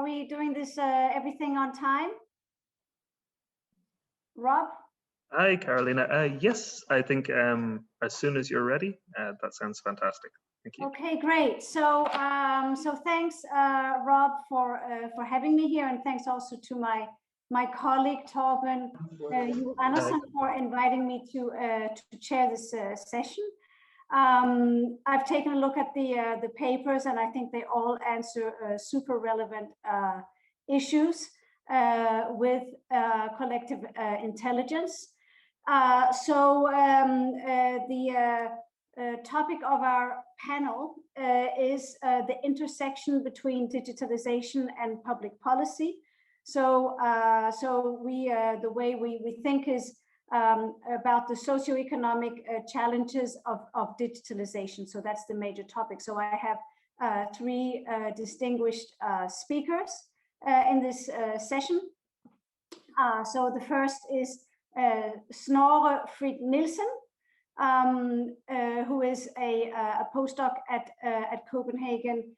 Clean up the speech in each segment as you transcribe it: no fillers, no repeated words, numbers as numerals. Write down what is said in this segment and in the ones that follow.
we doing this everything on time? Rob? Hi, Carolina. Yes, I think as soon as you're ready, that sounds fantastic. Thank you. Okay, great. So, so thanks, Rob, for having me here, and thanks also to my colleague Torben Andersen for inviting me to chair this session. I've taken a look at the papers, and I think they all answer super relevant issues with collective intelligence. So the topic of our panel is the intersection between digitalization and public policy. So, the way we think is about the socioeconomic challenges of digitalization. So that's the major topic. So I have three distinguished speakers in this session. So the first is Snorre Frid-Nielsen, who is a postdoc at Copenhagen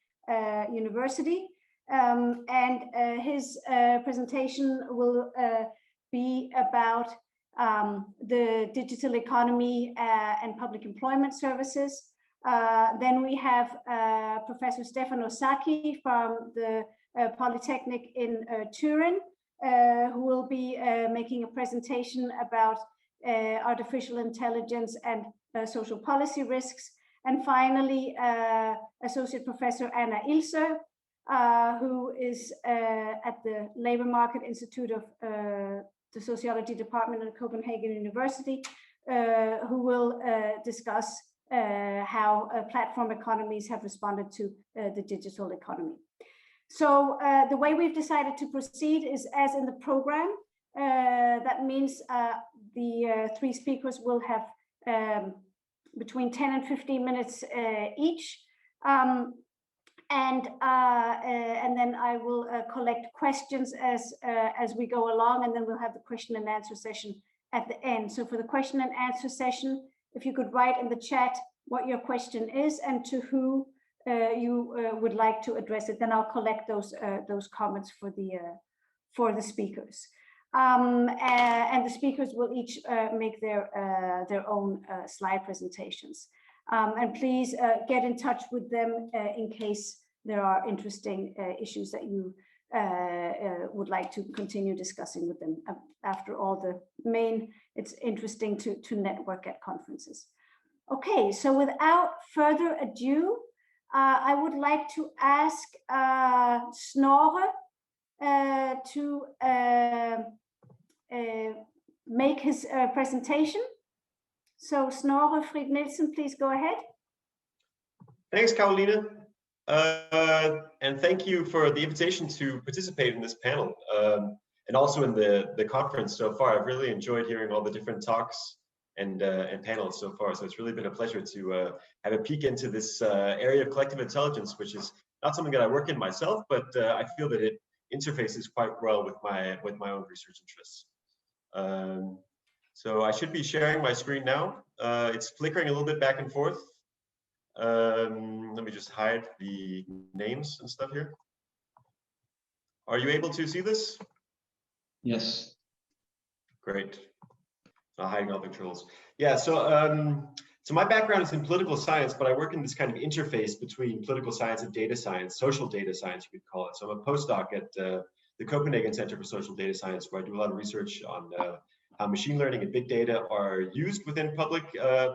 University, and his presentation will be about the digital economy and public employment services. Then we have Professor Stefano Sacchi from the Polytechnic in Turin, who will be making a presentation about artificial intelligence and social policy risks. And finally, Associate Professor Anna Ilsøe, who is at the Labor Market Institute of the Sociology Department at Copenhagen University, who will discuss how platform economies have responded to the digital economy. So the way we've decided to proceed is as in the program. That means the three speakers will have between 10 and 15 minutes each. And then I will collect questions as we go along, and then we'll have the question and answer session at the end. So for the question and answer session, if you could write in the chat what your question is and to who you would like to address it, then I'll collect those comments for the speakers. And the speakers will each make their own slide presentations. And please get in touch with them in case there are interesting issues that you would like to continue discussing with them. After all, it's interesting to network at conferences. Okay, so without further ado, I would like to ask Snorre to make his presentation. So Snorre Frid-Nielsen, please go ahead. Thanks, Carolina. And thank you for the invitation to participate in this panel and also in the conference so far. I've really enjoyed hearing all the different talks and panels so far. So it's really been a pleasure to have a peek into this area of collective intelligence, which is not something that I work in myself, but I feel that it interfaces quite well with my own research interests. So I should be sharing my screen now. It's flickering a little bit back and forth. Let me just hide the names and stuff here. Are you able to see this? Yes. Great. Hiding all the controls. Yeah, so my background is in political science, but I work in this kind of interface between political science and data science, social data science, you could call it. So I'm a postdoc at the Copenhagen Center for Social Data Science, where I do a lot of research on how machine learning and big data are used within public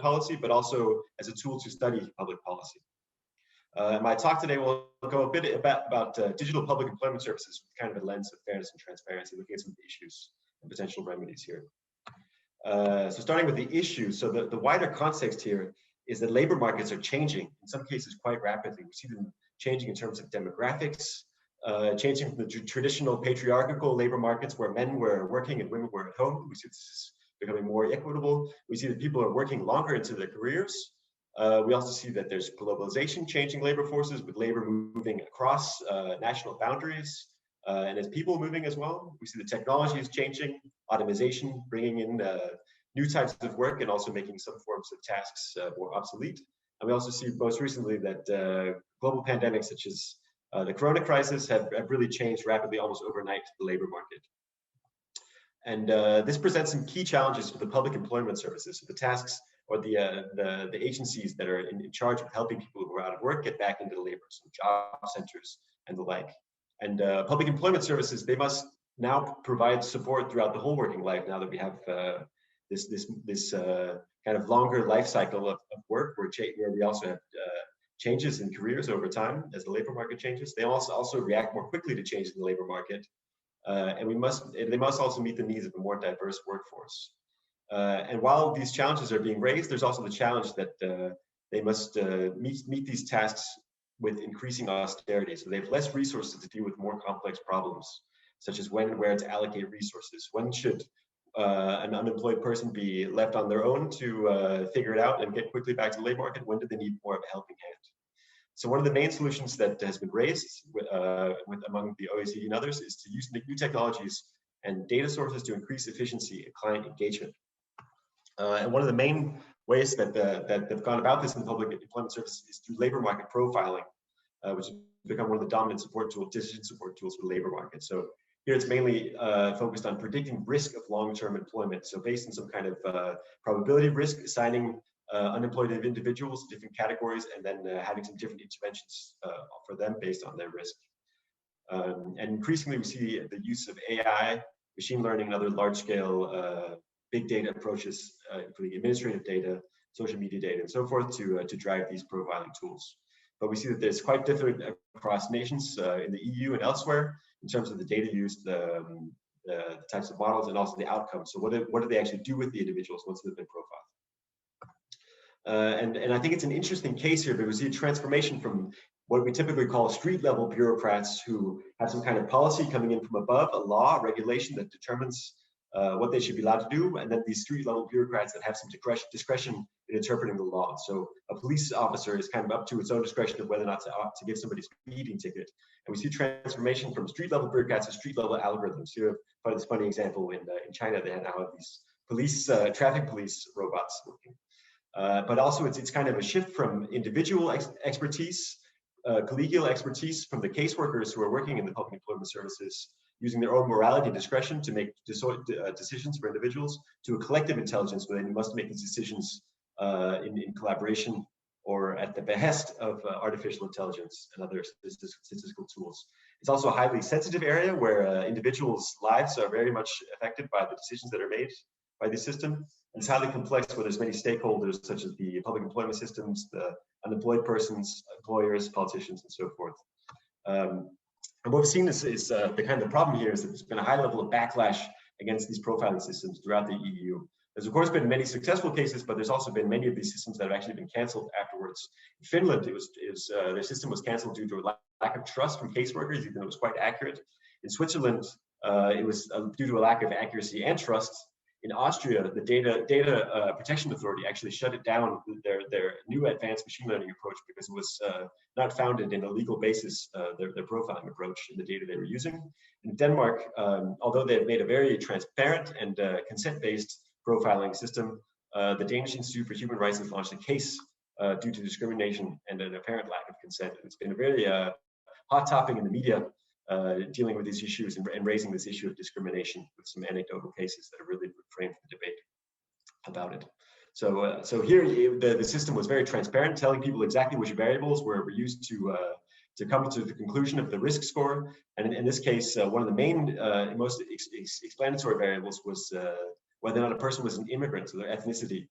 policy, but also as a tool to study public policy. My talk today will go a bit about digital public employment services with kind of a lens of fairness and transparency, looking at some of the issues and potential remedies here. So starting with the issue, so the wider context here is that labor markets are changing, in some cases quite rapidly. We see them changing in terms of demographics, changing from the traditional patriarchal labor markets where men were working and women were at home. We see this is becoming more equitable. We see that people are working longer into their careers. We also see that there's globalization changing labor forces, with labor moving across national boundaries. And as people moving as well, we see the technology is changing, automation bringing in new types of work and also making some forms of tasks more obsolete. And we also see most recently that global pandemics such as The Corona crisis have really changed rapidly, almost overnight, the labor market. And this presents some key challenges for the public employment services, so the tasks or the agencies that are in charge of helping people who are out of work get back into the labor, so job centers and the like. And public employment services, they must now provide support throughout the whole working life, now that we have this kind of longer life cycle of work, where we also have changes in careers over time as the labor market changes. They also react more quickly to changes in the labor market, and they must also meet the needs of a more diverse workforce. And while these challenges are being raised, there's also the challenge that they must meet these tasks with increasing austerity. So they have less resources to deal with more complex problems, such as when and where to allocate resources. When should an unemployed person be left on their own to figure it out and get quickly back to the labor market? When do they need more of a helping hand? So one of the main solutions that has been raised among the OECD and others is to use new technologies and data sources to increase efficiency and client engagement. And one of the main ways that they've gone about this in the public employment services is through labor market profiling, which has become one of the dominant decision support tools for the labor market. So here it's mainly focused on predicting risk of long-term employment. So based on some kind of probability of risk, assigning unemployed individuals to different categories, and then having some different interventions for them based on their risk. And increasingly we see the use of AI, machine learning, and other large-scale big data approaches, including administrative data, social media data, and so forth, to drive these profiling tools. But we see that there's quite different across nations in the EU and elsewhere in terms of the data used, the types of models, and also the outcomes. So what do they actually do with the individuals once they've been profiled? And I think it's an interesting case here, because we see a transformation from what we typically call street-level bureaucrats who have some kind of policy coming in from above, a law, a regulation that determines what they should be allowed to do, and then these street-level bureaucrats that have some discretion in interpreting the law. So a police officer is kind of up to its own discretion of whether or not to give somebody a speeding ticket. And we see transformation from street-level bureaucrats to street-level algorithms. Here, part of this funny example in China, they now have these traffic police robots working. But also it's kind of a shift from individual expertise, collegial expertise from the caseworkers who are working in the public employment services, using their own morality and discretion to make decisions for individuals, to a collective intelligence where they must make these decisions in collaboration or at the behest of artificial intelligence and other statistical tools. It's also a highly sensitive area where individuals' lives are very much affected by the decisions that are made by the system. It's highly complex where there's many stakeholders, such as the public employment systems, the unemployed persons, employers, politicians, and so forth. And what we've seen is the kind of problem here is that there's been a high level of backlash against these profiling systems throughout the EU. There's of course been many successful cases, but there's also been many of these systems that have actually been canceled afterwards. In Finland, their system was canceled due to a lack of trust from caseworkers, even though it was quite accurate. In Switzerland, it was due to a lack of accuracy and trust. In Austria, the Data Protection Authority actually shut it down, their new advanced machine learning approach, because it was not founded in a legal basis, their profiling approach in the data they were using. In Denmark, although they've made a very transparent and consent-based profiling system, the Danish Institute for Human Rights has launched a case due to discrimination and an apparent lack of consent. It's been a very hot topic in the media, dealing with these issues and raising this issue of discrimination with some anecdotal cases that have really framed the debate about it. So here the system was very transparent, telling people exactly which variables were used to come to the conclusion of the risk score. And in this case, one of the main most explanatory variables was whether or not a person was an immigrant, so their ethnicity.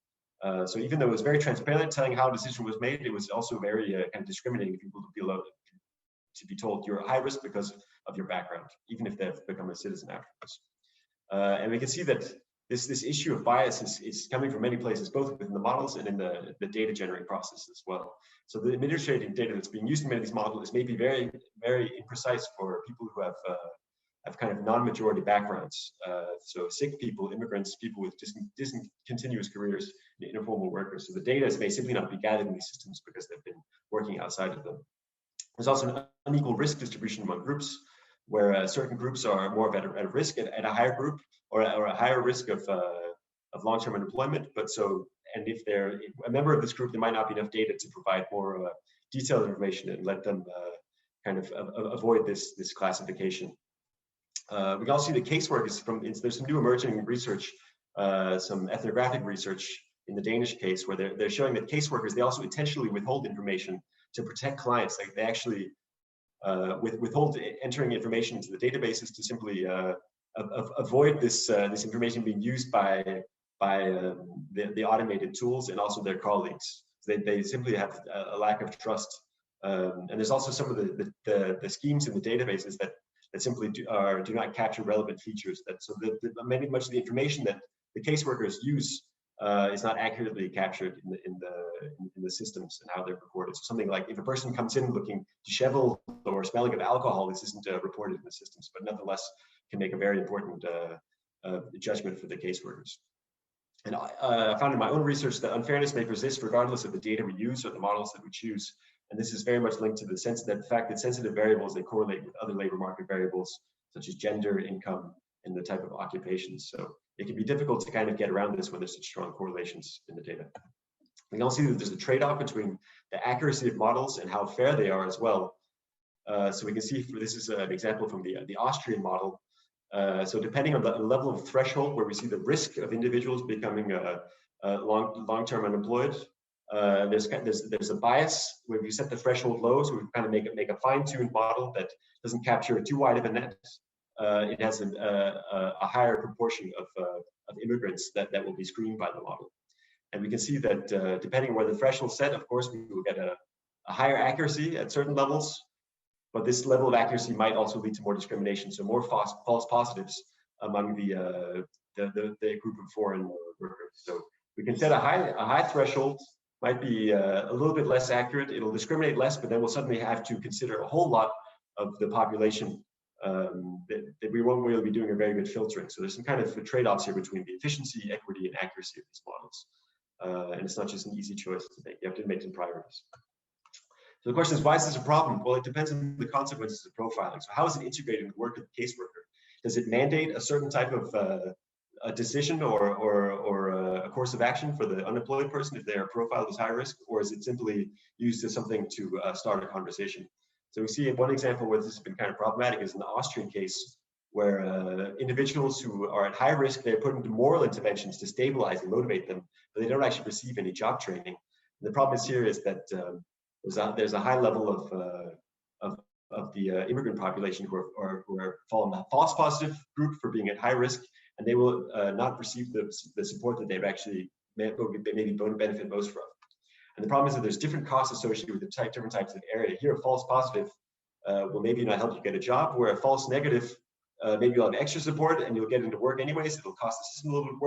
So even though it was very transparent, telling how a decision was made, it was also very kind of discriminating people to be told you're high risk because of your background, even if they've become a citizen afterwards. And we can see that this issue of bias is coming from many places, both within the models and in the data generating process as well. So the administrative data that's being used in many of these models may be very, very imprecise for people who have kind of non-majority backgrounds. So sick people, immigrants, people with discontinuous careers, informal workers. So the data may simply not be gathered in these systems because they've been working outside of them. There's also an unequal risk distribution among groups, where certain groups are more at a risk at a higher group or a higher risk of long-term unemployment. And if they're a member of this group, there might not be enough data to provide more detailed information and let them kind of avoid this classification. We can also see the caseworkers there's some new emerging research, some ethnographic research in the Danish case, where they're showing that caseworkers, they also intentionally withhold information to protect clients. Like they actually withhold entering information into the databases to simply avoid this information being used by the automated tools and also their colleagues. They simply have a lack of trust. And there's also some of the schemes in the databases that simply do not capture relevant features. Much of the information that the caseworkers use is not accurately captured in the systems and how they're recorded. So something like if a person comes in looking disheveled or smelling of alcohol, this isn't reported in the systems, but nonetheless can make a very important judgment for the caseworkers. And I found in my own research that unfairness may persist regardless of the data we use or the models that we choose. And this is very much linked to the fact that sensitive variables, they correlate with other labor market variables, such as gender, income, and the type of occupations. So it can be difficult to kind of get around this when there's such strong correlations in the data. We can also see that there's a trade-off between the accuracy of models and how fair they are as well. So we can see, this is an example from the Austrian model. So depending on the level of threshold where we see the risk of individuals becoming long-term unemployed, there's a bias where we set the threshold low, so we kind of make a fine-tuned model that doesn't capture too wide of a net. It has a higher proportion of immigrants that will be screened by the model. And we can see that depending on where the threshold is set, of course, we will get a higher accuracy at certain levels, but this level of accuracy might also lead to more discrimination, so more false positives among the group of foreign workers. So we can set a high threshold, might be a little bit less accurate, it'll discriminate less, but then we'll suddenly have to consider a whole lot of the population that we won't really be doing a very good filtering. So there's some kind of trade-offs here between the efficiency, equity, and accuracy of these models. And it's not just an easy choice to make. You have to make some priorities. So the question is, why is this a problem? Well, it depends on the consequences of profiling. So how is it integrated in the work of the caseworker? Does it mandate a certain type of a decision or a course of action for the unemployed person if they are profiled as high risk, or is it simply used as something to start a conversation? So we see one example where this has been kind of problematic is in the Austrian case, where individuals who are at high risk, they're put into moral interventions to stabilize and motivate them, but they don't actually receive any job training. And the problem is here is that there's a high level of the immigrant population who fall in the false positive group for being at high risk, and they will not receive the support that they've actually maybe benefit most from. And the problem is that there's different costs associated with the different types of area. Here, a false positive will maybe not help you get a job, where a false negative, maybe you'll have extra support and you'll get into work anyways. It'll cost the system a little bit of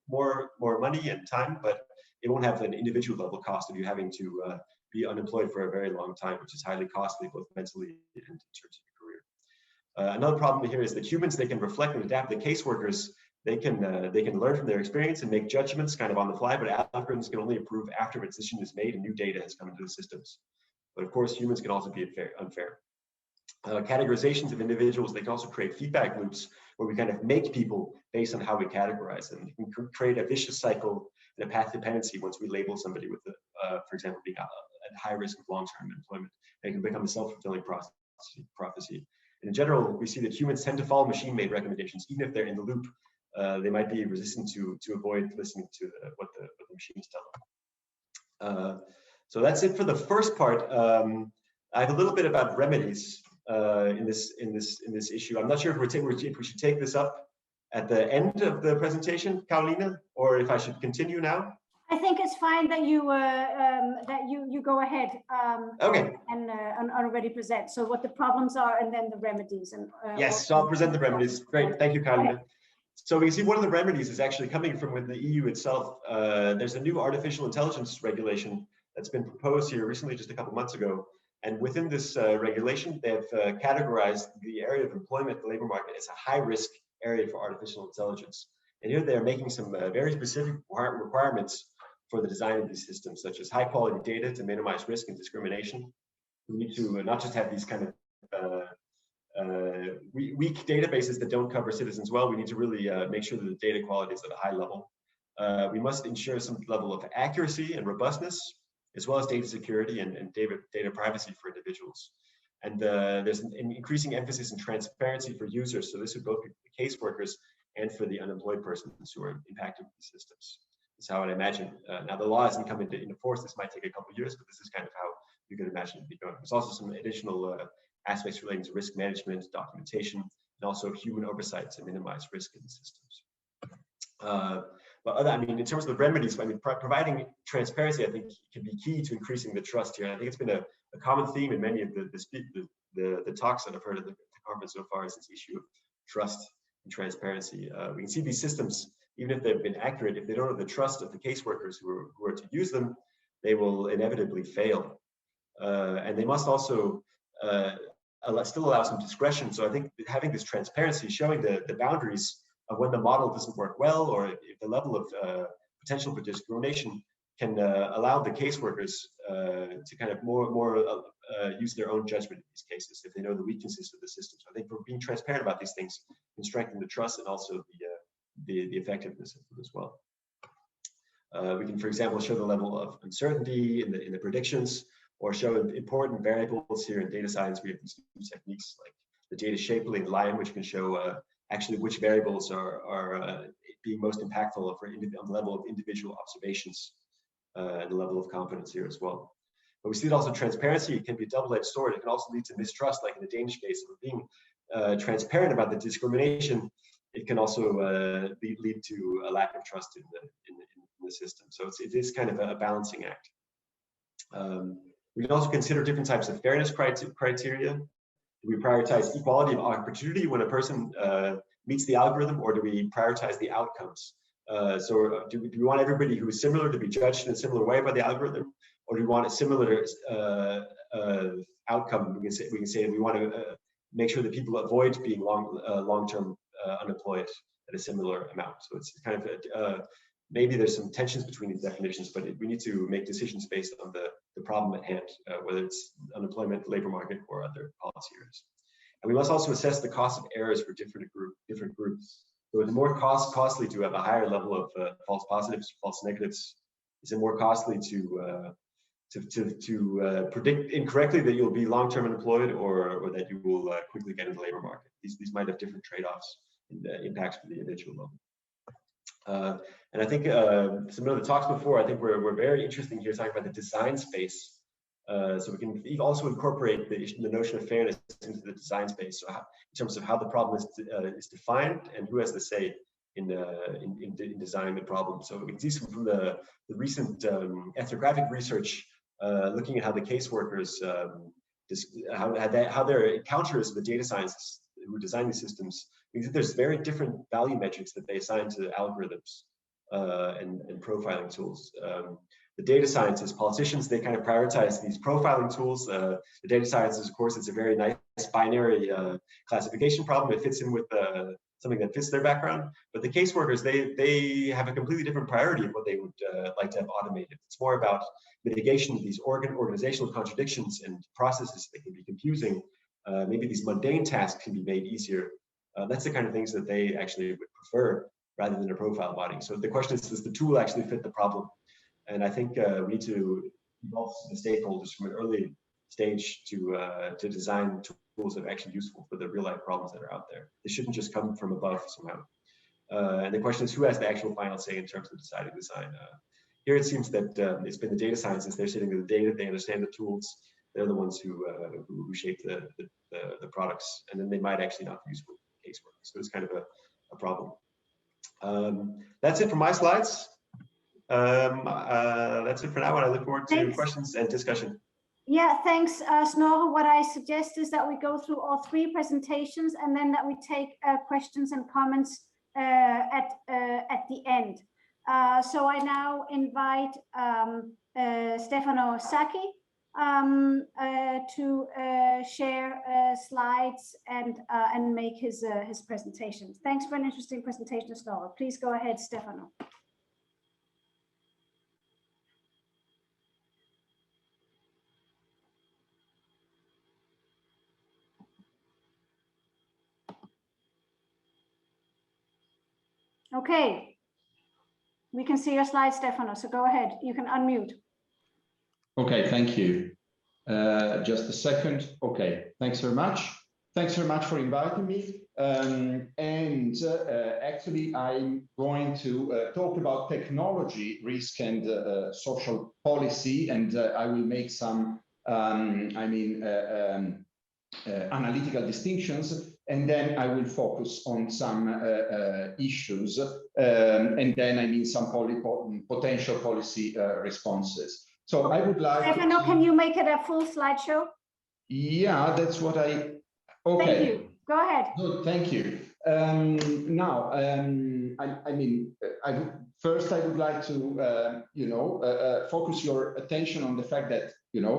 work, more money and time, but it won't have an individual level cost of you having to be unemployed for a very long time, which is highly costly, both mentally and in terms of your career. Another problem here is that humans, they can reflect and adapt. The caseworkers, they can learn from their experience and make judgments kind of on the fly, but algorithms can only improve after a decision is made and new data has come into the systems. But of course, humans can also be unfair. Categorizations of individuals, they can also create feedback loops where we kind of make people based on how we categorize them. We can create a vicious cycle and a path dependency once we label somebody with, for example, being at high risk of long-term employment. They can become a self-fulfilling prophecy. And in general, we see that humans tend to follow machine-made recommendations, even if they're in the loop. They might be resistant to avoid listening to what the machines tell them. So that's it for the first part. I have a little bit about remedies in this issue. I'm not sure if we should take this up at the end of the presentation, Carolina, or if I should continue now. I think it's fine that you go ahead okay. and already present. So what the problems are and then the remedies. And yes, so I'll present the remedies. Great, thank you, Carolina. So we can see one of the remedies is actually coming from within the EU itself. There's a new artificial intelligence regulation that's been proposed here recently, just a couple months ago. And within this regulation, they have categorized the area of employment, the labor market, as a high-risk area for artificial intelligence. And here they're making some very specific requirements for the design of these systems, such as high-quality data to minimize risk and discrimination. We need to not just have these kind of weak databases that don't cover citizens well. We need to really make sure that the data quality is at a high level. We must ensure some level of accuracy and robustness, as well as data security and data privacy for individuals. And there's an increasing emphasis in transparency for users. So this would both be for the caseworkers and for the unemployed persons who are impacted with these systems. That's how I'd imagine. Now the law hasn't come into force. This might take a couple of years, but this is kind of how you could imagine it be going. There's also some additional aspects relating to risk management, documentation, and also human oversight to minimize risk in the systems. But I mean, in terms of the remedies, I mean, providing transparency, I think, can be key to increasing the trust here. And I think it's been a common theme in many of the talks that I've heard at the conference so far, is this issue of trust and transparency. We can see these systems, even if they've been accurate, if they don't have the trust of the caseworkers who are to use them, they will inevitably fail. And they must also still allow some discretion. So I think having this transparency, showing the boundaries of when the model doesn't work well, or if the level of potential for discrimination can allow the caseworkers to kind of more use their own judgment in these cases, if they know the weaknesses of the system. So I think for being transparent about these things can strengthen the trust and also the effectiveness of them as well. We can, for example, show the level of uncertainty in the predictions, or show important variables. Here in data science, we have these new techniques like the data shaping line, which can show actually which variables are being most impactful on the level of individual observations and the level of confidence here as well. But we see that also transparency can be a double-edged sword. It can also lead to mistrust, like in the Danish case. Of being transparent about the discrimination, it can also lead to a lack of trust in the system. So it is kind of a balancing act. We can also consider different types of fairness criteria. Do we prioritize equality of opportunity when a person meets the algorithm, or do we prioritize the outcomes? So do we want everybody who is similar to be judged in a similar way by the algorithm, or do we want a similar outcome? We can say we want to make sure that people avoid being long-term unemployed at a similar amount. So it's kind of maybe there's some tensions between these definitions, but we need to make decisions based on the problem at hand, whether it's unemployment, labor market, or other policy areas. And we must also assess the cost of errors for different groups. So it's more costly to have a higher level of false positives, false negatives. Is it more costly to predict incorrectly that you'll be long-term unemployed, or that you will quickly get into the labor market? These might have different trade-offs and impacts for the individual level. And I think some of the talks before, I think we're very interesting here talking about the design space. So we can also incorporate the notion of fairness into the design space. So in terms of how the problem is defined and who has the say in designing the problem. So we can see some from the recent ethnographic research looking at how the caseworkers, how their encounters with the data scientists who design these systems, because there's very different value metrics that they assign to algorithms and profiling tools. The data scientists, politicians, they kind of prioritize these profiling tools. The data scientists, of course, it's a very nice binary classification problem. It fits in with something that fits their background. But the caseworkers, they have a completely different priority of what they would like to have automated. It's more about mitigation of these organizational contradictions and processes that can be confusing. Maybe these mundane tasks can be made easier. That's the kind of things that they actually would prefer rather than a profile botting. So the question is, does the tool actually fit the problem? And I think we need to involve the stakeholders from an early stage to design tools that are actually useful for the real life problems that are out there. They shouldn't just come from above somehow. And the question is, who has the actual final say in terms of deciding design? Here it seems that it's been the data scientists. They're sitting with the data, they understand the tools. They're the ones who shape the products, and then they might actually not be useful for casework. So it's kind of a problem. That's it for my slides. That's it for now, and I look forward to questions and discussion. Yeah, thanks, Snorre. What I suggest is that we go through all three presentations, and then that we take questions and comments at the end. So I now invite Stefano Sacchi to share slides and make his presentation. Thanks for an interesting presentation, Snorre. Please go ahead, Stefano. Okay, we can see your slides, Stefano, so go ahead. You can unmute. Okay, thank you. Just a second. Okay, thanks very much. Thanks very much for inviting me. Actually, I'm going to talk about technology, risk, and social policy, and I will make some, analytical distinctions, and then I will focus on some issues, and then some potential policy responses. So I would like. Stefano, can you make it a full slideshow? Yeah, that's what I. Okay. Thank you. Go ahead. Good, thank you. Now, first I would like to, focus your attention on the fact that,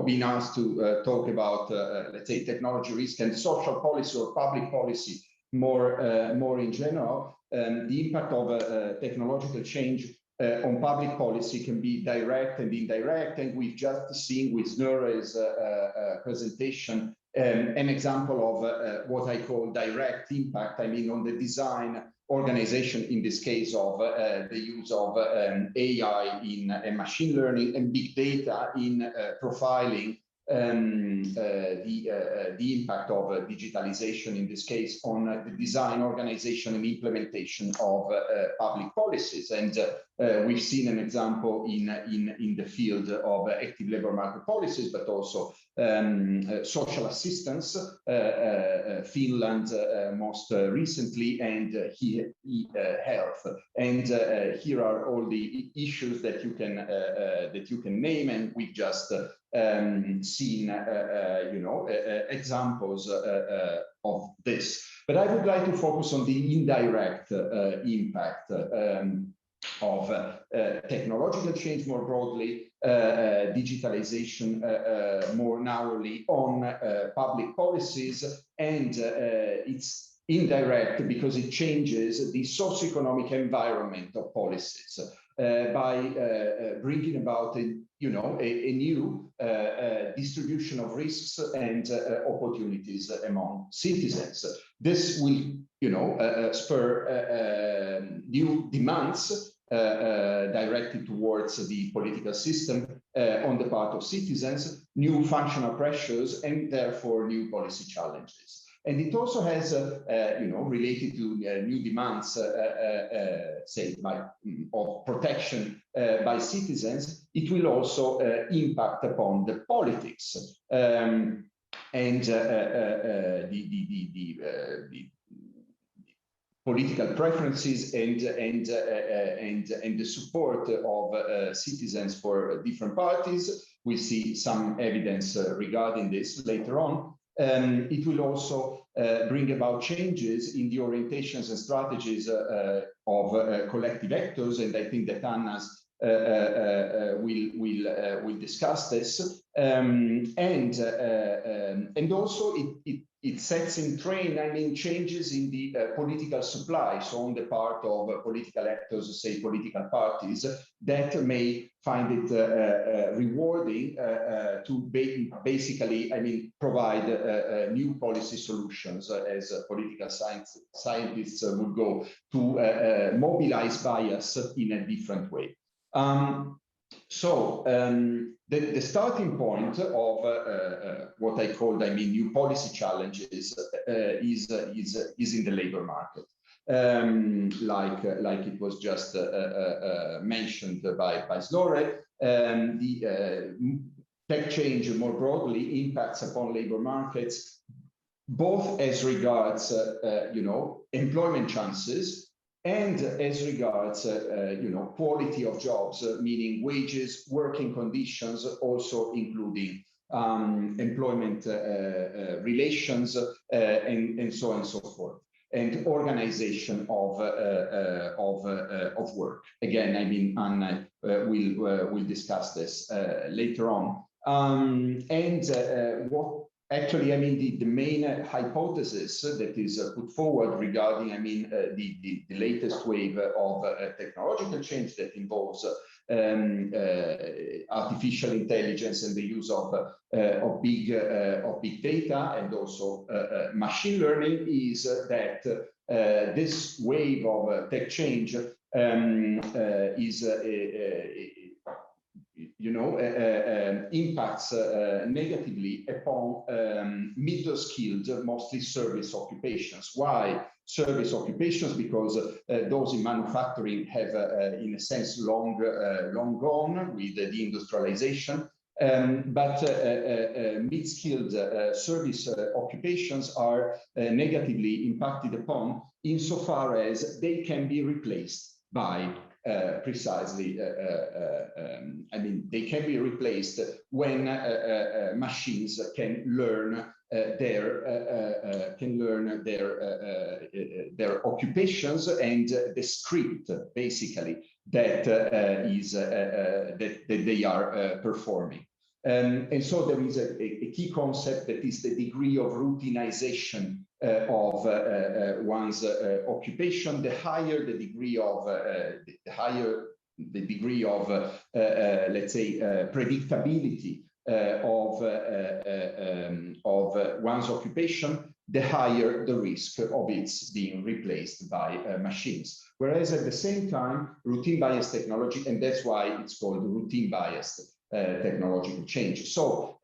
being asked to talk about, let's say, technology risk and social policy or public policy more in general, the impact of technological change on public policy can be direct and indirect, and we've just seen with Snorre's presentation an example of what I call direct impact, on the design organization, in this case of the use of AI in machine learning and big data in profiling the impact of digitalization, in this case, on the design, organization, and implementation of public policies. And we've seen an example in the field of active labor market policies, but also social assistance, Finland most recently, and health. And here are all the issues that you can name, and we've just seen examples of this. But I would like to focus on the indirect impact of technological change more broadly, digitalization more narrowly on public policies, and it's indirect because it changes the socioeconomic environment of policies by bringing about a new distribution of risks and opportunities among citizens. This will, spur new demands directed towards the political system on the part of citizens, new functional pressures, and therefore new policy challenges. And it also has, related to new demands, say, of protection by citizens. It will also impact upon the politics and the political preferences and the support of citizens for different parties. We see some evidence regarding this later on. It will also bring about changes in the orientations and strategies of collective actors, and I think that Anna's will discuss this. And also it sets in train, changes in the political supply, so on the part of political actors, say political parties, that may find it rewarding to basically, provide new policy solutions, as political scientists would go, to mobilize bias in a different way. The starting point of what I called, new policy challenges is in the labor market. Like it was just mentioned by Snorre, the tech change more broadly impacts upon labor markets, both as regards, employment chances, and as regards, quality of jobs, meaning wages, working conditions, also including employment relations, and so on and so forth, and organization of work. Again, Anna will discuss this later on. What actually, the main hypothesis that is put forward regarding, the latest wave of technological change that involves artificial intelligence and the use of big data, and also machine learning, is that this wave of tech change is impacts negatively upon middle skilled, mostly service occupations. Why service occupations? Because those in manufacturing have, in a sense, long gone with the industrialization. But mid-skilled service occupations are negatively impacted upon insofar as they can be replaced by precisely, they can be replaced when machines can learn their occupations and the script, basically, that that they are performing. And so there is a key concept that is the degree of routinization of one's occupation. The higher the degree of, let's say, predictability of one's occupation, the higher the risk of its being replaced by machines. Whereas at the same time, routine bias technology, and that's why it's called routine biased technological change. So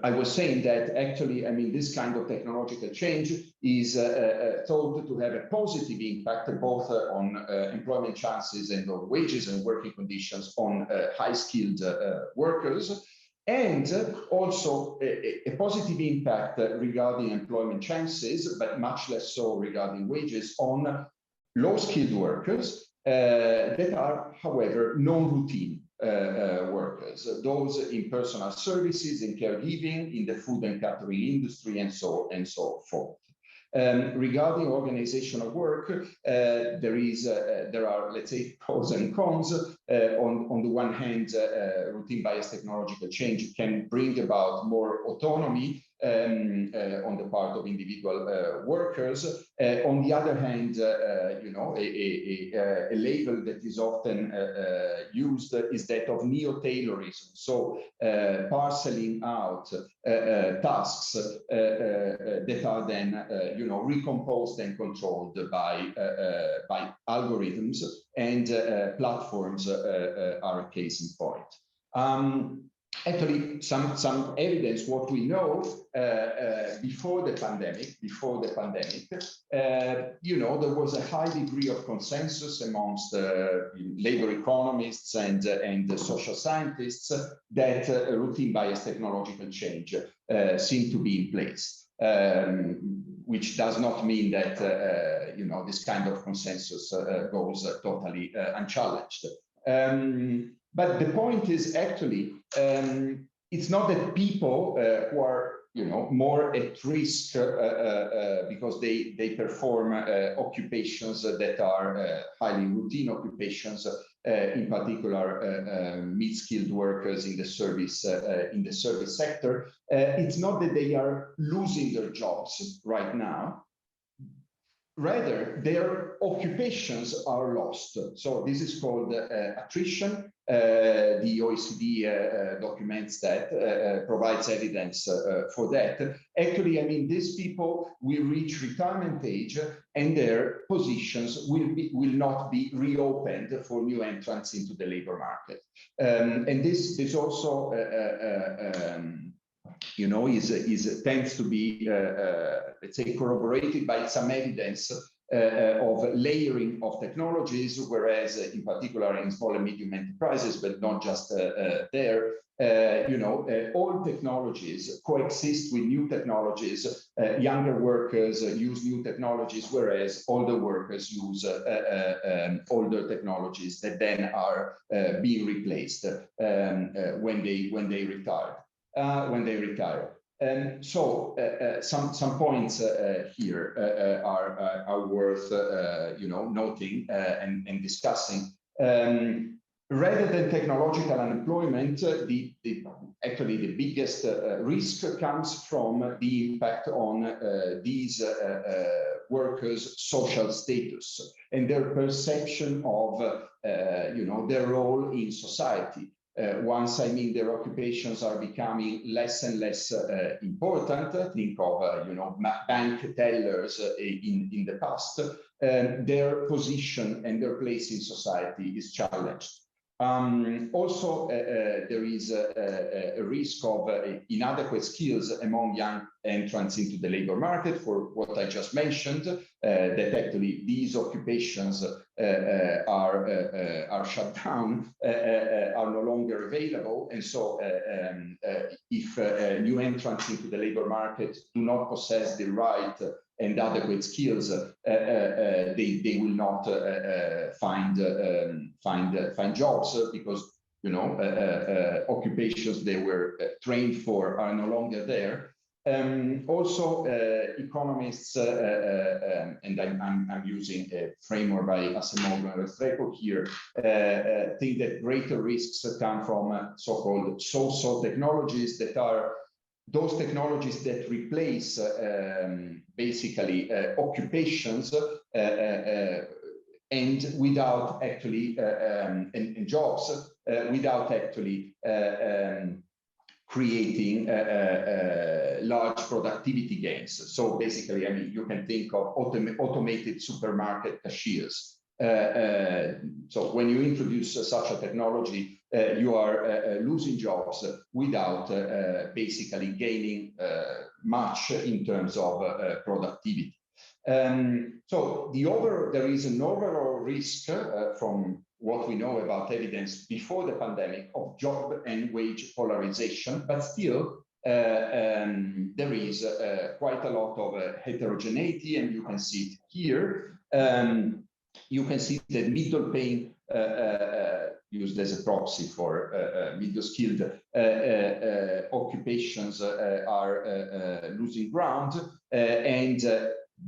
I was saying that actually, this kind of technological change is thought to have a positive impact both on employment chances and on wages and working conditions on high-skilled workers, and also a positive impact regarding employment chances, but much less so regarding wages, on low-skilled workers that are, however, non-routine workers, those in personal services, in caregiving, in the food and catering industry, and so forth. Regarding organization of work, there are, let's say, pros and cons. On the one hand, routine bias technological change can bring about more autonomy on the part of individual workers. On the other hand, a label that is often used is that of neo-taylorism. So parceling out tasks that are then recomposed and controlled by algorithms, and platforms are a case in point. Actually, some evidence, what we know before the pandemic, there was a high degree of consensus amongst labor economists and social scientists that routine bias technological change seemed to be in place, which does not mean that this kind of consensus goes totally unchallenged. But the point is actually, it's not that people who are more at risk because they perform occupations that are highly routine occupations, in particular mid-skilled workers in the service sector. It's not that they are losing their jobs right now. Rather, their occupations are lost. So this is called attrition. The OECD documents that, provides evidence for that. Actually, these people will reach retirement age and their positions will not be reopened for new entrants into the labor market. And this also tends to be, let's say, corroborated by some evidence of layering of technologies, whereas in particular in small and medium enterprises, but not just there, old technologies coexist with new technologies. Younger workers use new technologies, whereas older workers use older technologies that then are being replaced when they retire. And so some points here are worth noting and discussing. Rather than technological unemployment, actually the biggest risk comes from the impact on these workers' social status and their perception of their role in society. Once their occupations are becoming less and less important, think of bank tellers in the past, their position and their place in society is challenged. Also, there is a risk of inadequate skills among young entrants into the labor market for what I just mentioned, that actually these occupations are shut down, are no longer available. And so if new entrants into the labor market do not possess the right and adequate skills, they will not find jobs, because occupations they were trained for are no longer there. Also, economists, and I'm using a framework by ACM here, think that greater risks come from so-called social technologies, that are those technologies that replace basically occupations and without actually and jobs without actually creating large productivity gains. So basically, I mean, you can think of automated supermarket cashiers. So when you introduce such a technology, you are losing jobs without basically gaining much in terms of productivity. So there is an overall risk from what we know about evidence before the pandemic of job and wage polarization, but still there is quite a lot of heterogeneity, and you can see it here. You can see that middle paying, used as a proxy for middle skilled occupations are losing ground, and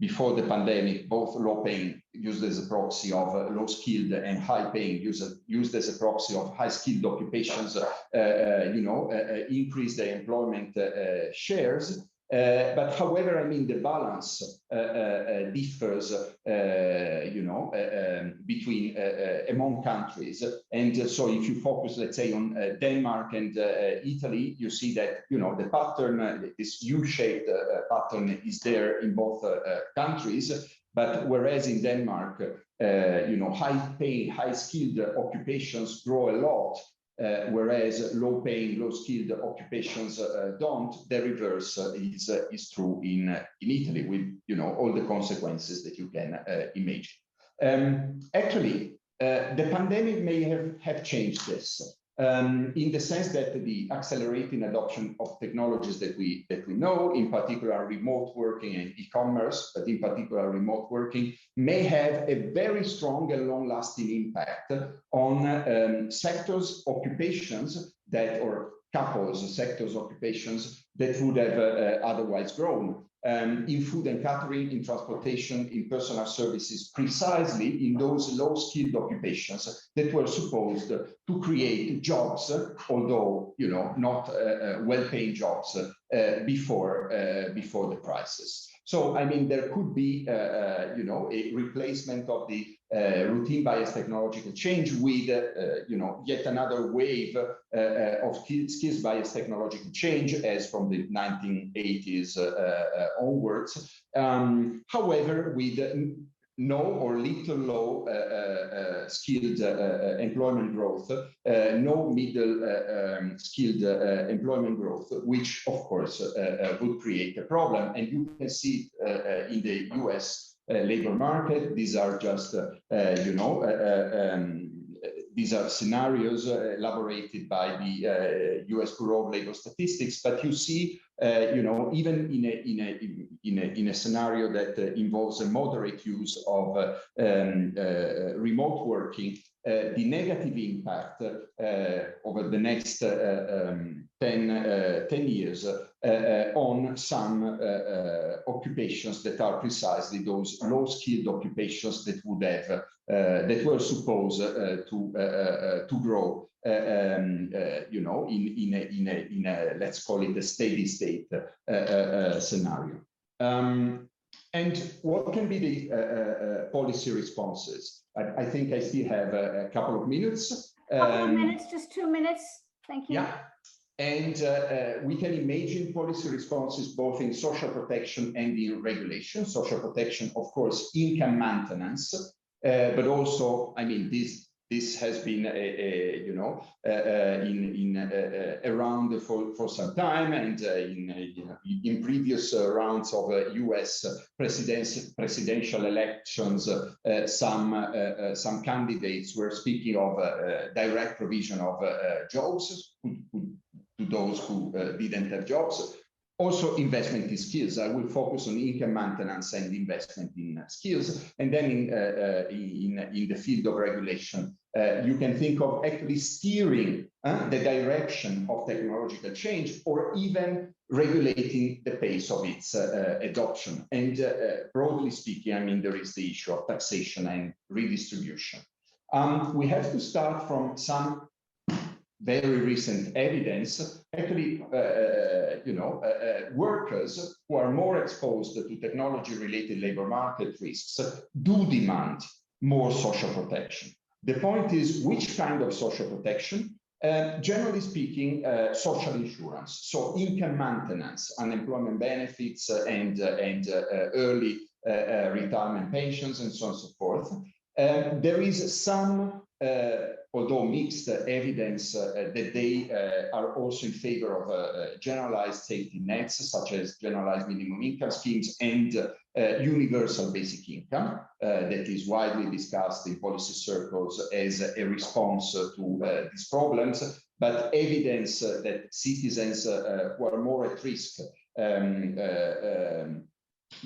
before the pandemic, both low paying, used as a proxy of low skilled, and high paying, used as a proxy of high skilled occupations, increase their employment shares. But however, I mean, the balance differs, between among countries. And so if you focus, let's say, on Denmark and Italy, you see that, the pattern, this U-shaped pattern is there in both countries. But whereas in Denmark, high-paid, high-skilled occupations grow a lot, whereas low-paying, low-skilled occupations don't, the reverse is true in Italy, with all the consequences that you can imagine. Actually, the pandemic may have changed this. In the sense that the accelerating adoption of technologies that we know, in particular remote working and e-commerce, but in particular remote working, may have a very strong and long-lasting impact on sectors, occupations that, or couples, sectors, occupations that would have otherwise grown. In food and catering, in transportation, in personal services, precisely in those low-skilled occupations that were supposed to create jobs, although not well-paying jobs before the crisis. So I mean, there could be a replacement of the routine bias technological change with yet another wave of skills bias technological change, as from the 1980s onwards. However, with no or little low skilled employment growth, no middle skilled employment growth, which of course would create a problem. And you can see it in the US labor market. These are just, these are scenarios elaborated by the US Bureau of Labor Statistics. But you see, even in a scenario that involves a moderate use of remote working, the negative impact over the next 10 years on some occupations that are precisely those low-skilled occupations that would have that were supposed to grow, in a let's call it a steady state scenario. And what can be the policy responses? I think I still have a couple of minutes. Just 2 minutes. Thank you. Yeah. And we can imagine policy responses both in social protection and in regulation. Social protection, of course, income maintenance, but also, I mean, this this has been around for some time, and in previous rounds of U.S. presidential elections, some candidates were speaking of direct provision of jobs to those who didn't have jobs. Also, investment in skills. I will focus on income maintenance and investment in skills. And then in the field of regulation, you can think of actually steering the direction of technological change, or even regulating the pace of its adoption. And broadly speaking, I mean, there is the issue of taxation and redistribution. We have to start from some very recent evidence. Actually, workers who are more exposed to technology-related labor market risks do demand more social protection. The point is, which kind of social protection? Generally speaking, social insurance, so income maintenance, unemployment benefits, and early retirement pensions, and so on and so forth. There is some, although mixed, evidence that they are also in favor of generalized safety nets, such as generalized minimum income schemes and universal basic income, that is widely discussed in policy circles as a response to these problems. But evidence that citizens who are more at risk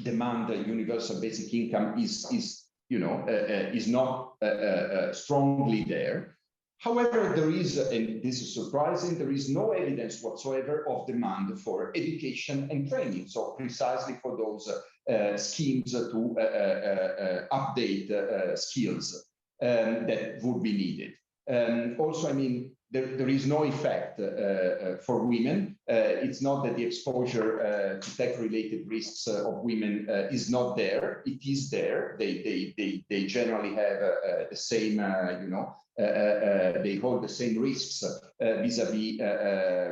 demand universal basic income is not strongly there. However, there is, and this is surprising, there is no evidence whatsoever of demand for education and training. So precisely for those schemes to update skills that would be needed. Also, I mean, there is no effect for women. It's not that the exposure to tech-related risks of women is not there. It is there. They generally have the same, they hold the same risks vis-a-vis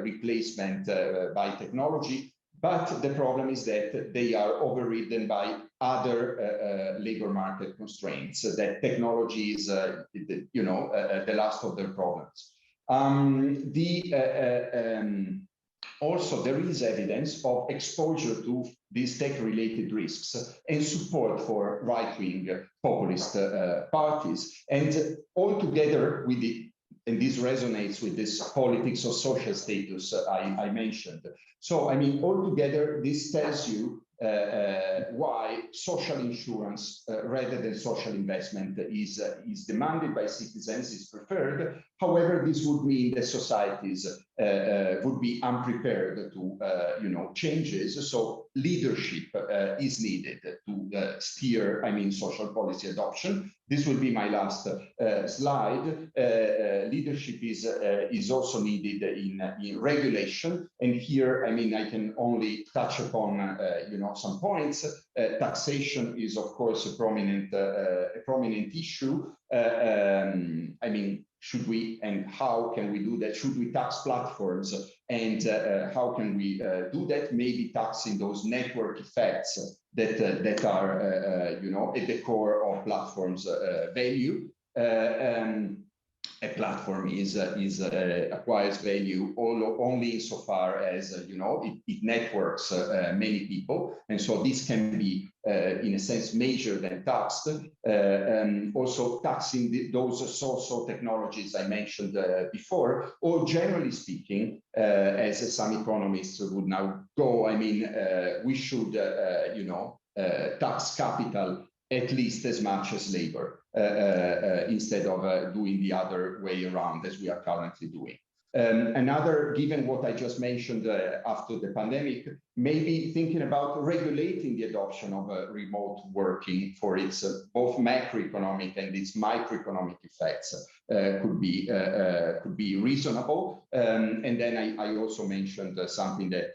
replacement by technology. But the problem is that they are overridden by other labor market constraints, that technology is, the last of their problems. Also, there is evidence of exposure to these tech-related risks and support for right-wing populist parties. And altogether with the, and this resonates with this politics of social status I mentioned. So, I mean, altogether, this tells you why social insurance rather than social investment is demanded by citizens, is preferred. However, this would mean that societies would be unprepared to changes. So leadership is needed to steer, I mean, social policy adoption. This will be my last slide. Leadership is also needed in regulation, and here, I mean, I can only touch upon some points. Taxation is, of course, a prominent issue. I mean, should we and how can we do that? Should we tax platforms, and how can we do that? Maybe taxing those network effects that are at the core of platforms' value. A platform acquires value only insofar as it networks many people, and so this can be in a sense measured and taxed. Also taxing those social technologies I mentioned before, or generally speaking, as some economists would now go, I mean, we should tax capital at least as much as labor, instead of doing the other way around as we are currently doing. Another, given what I just mentioned after the pandemic, maybe thinking about regulating the adoption of remote working for its both macroeconomic and its microeconomic effects could be reasonable. And then I also mentioned something that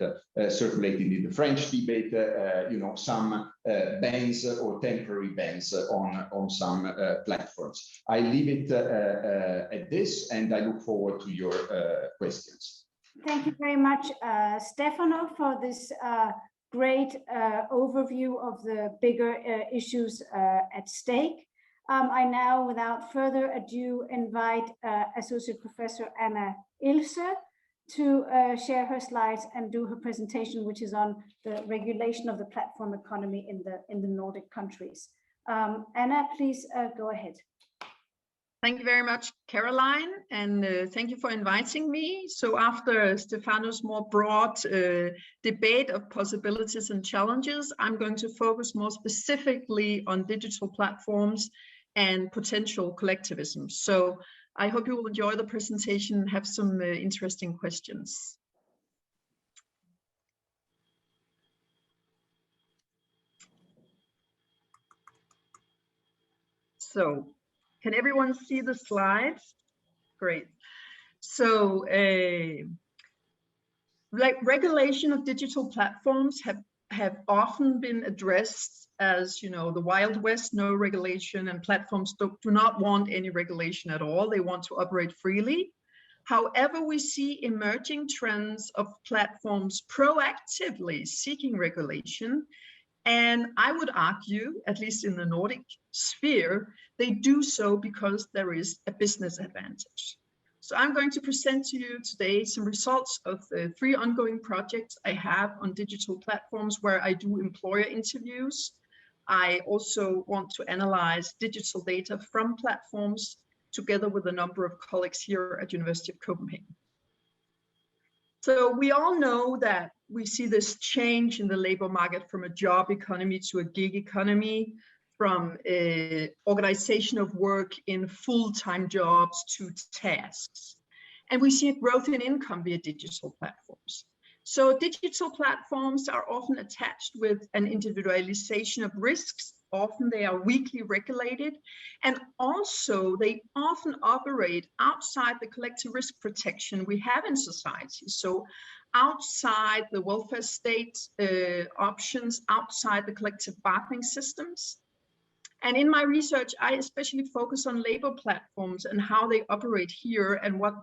circulated in the French debate, some bans or temporary bans on some platforms. I leave it at this, and I look forward to your questions. Thank you very much, Stefano, for this great overview of the bigger issues at stake. I now, without further ado, invite Associate Professor Anna Ilsøe to share her slides and do her presentation, which is on the regulation of the platform economy in the Nordic countries. Anna, please go ahead. Thank you very much, Caroline, and thank you for inviting me. So after Stefano's more broad debate of possibilities and challenges, I'm going to focus more specifically on digital platforms and potential collectivism. So I hope you will enjoy the presentation and have some interesting questions. So, can everyone see the slides? Great. So, like regulation of digital platforms have often been addressed as, you know, the Wild West, no regulation, and platforms do not want any regulation at all. They want to operate freely. However, we see emerging trends of platforms proactively seeking regulation. And I would argue, at least in the Nordic sphere, they do so because there is a business advantage. So I'm going to present to you today some results of the 3 ongoing projects I have on digital platforms where I do employer interviews. I also want to analyze digital data from platforms together with a number of colleagues here at University of Copenhagen. So we all know that we see this change in the labor market from a job economy to a gig economy, from organization of work in full-time jobs to tasks. And we see a growth in income via digital platforms. So digital platforms are often attached with an individualization of risks. Often they are weakly regulated, and also they often operate outside the collective risk protection we have in society. So outside the welfare state options, outside the collective bargaining systems. And in my research, I especially focus on labor platforms and how they operate here and what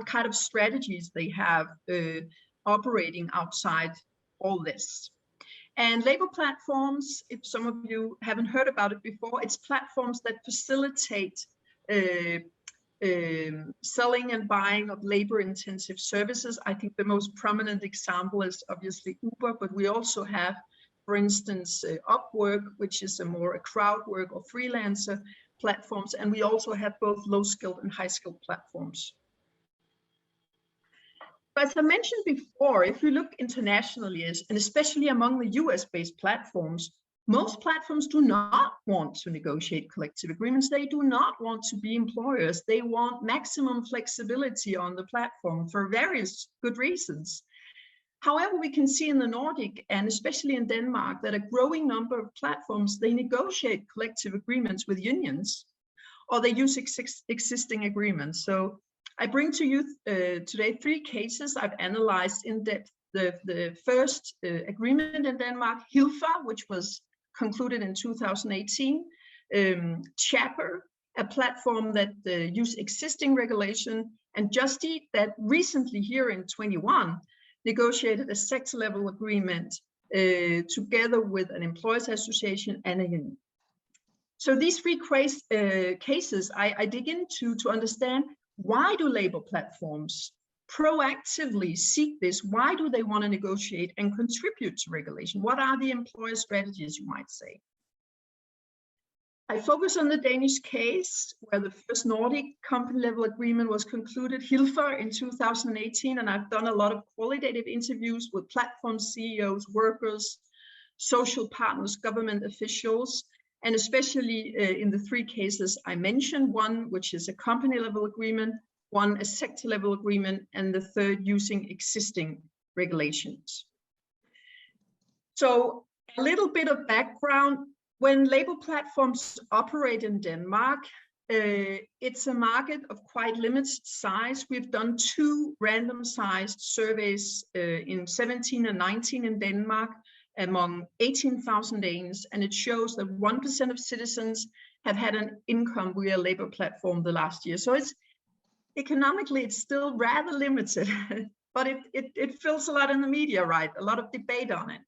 kind of strategies they have operating outside all this. And labor platforms, if some of you haven't heard about it before, it's platforms that facilitate selling and buying of labor-intensive services. I think the most prominent example is obviously Uber, but we also have, for instance, Upwork, which is a crowd work or freelancer platforms, and we also have both low-skilled and high-skilled platforms. But as I mentioned before, if we look internationally, and especially among the US-based platforms, most platforms do not want to negotiate collective agreements. They do not want to be employers. They want maximum flexibility on the platform for various good reasons. However, we can see in the Nordic and especially in Denmark that a growing number of platforms, they negotiate collective agreements with unions, or they use existing agreements. So I bring to you today 3 cases I've analyzed in depth. The first agreement in Denmark, Hilfer, which was concluded in 2018, Chapper, a platform that used existing regulation, and Just Eat that recently here in 21 negotiated a sector-level agreement together with an employers association and a union. So these 3 cases I dig into to understand, why do labor platforms proactively seek this? Why do they want to negotiate and contribute to regulation? What are the employer strategies, you might say? I focus on the Danish case where the first Nordic company level agreement was concluded, Hilfer, in 2018, and I've done a lot of qualitative interviews with platform CEOs, workers, social partners, government officials, and especially in the 3 cases I mentioned, one which is a company level agreement, one a sector level agreement, and the third using existing regulations. So a little bit of background. When labor platforms operate in Denmark, it's a market of quite limited size. We've done 2 random-sized surveys in 17 and 19 in Denmark among 18,000 Danes, and it shows that 1% of citizens have had an income via labor platform the last year. So it's economically, it's still rather limited, but it fills a lot in the media, right? A lot of debate on it.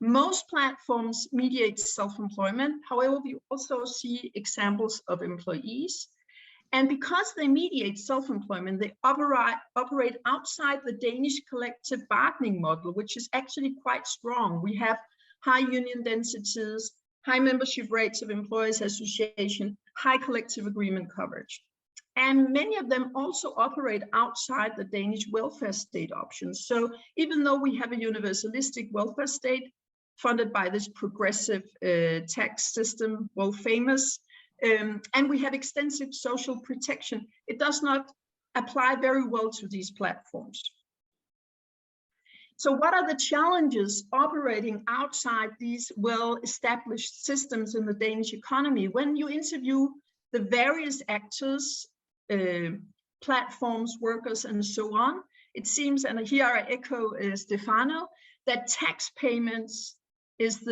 Most platforms mediate self-employment. However, we also see examples of employees. And because they mediate self-employment, they operate outside the Danish collective bargaining model, which is actually quite strong. We have high union densities, high membership rates of employees association, high collective agreement coverage. And many of them also operate outside the Danish welfare state options. So even though we have a universalistic welfare state funded by this progressive tax system, world famous, and we have extensive social protection, it does not apply very well to these platforms. So what are the challenges operating outside these well-established systems in the Danish economy? When you interview the various actors, platforms, workers, and so on, it seems, and here I echo Stefano, that tax payments is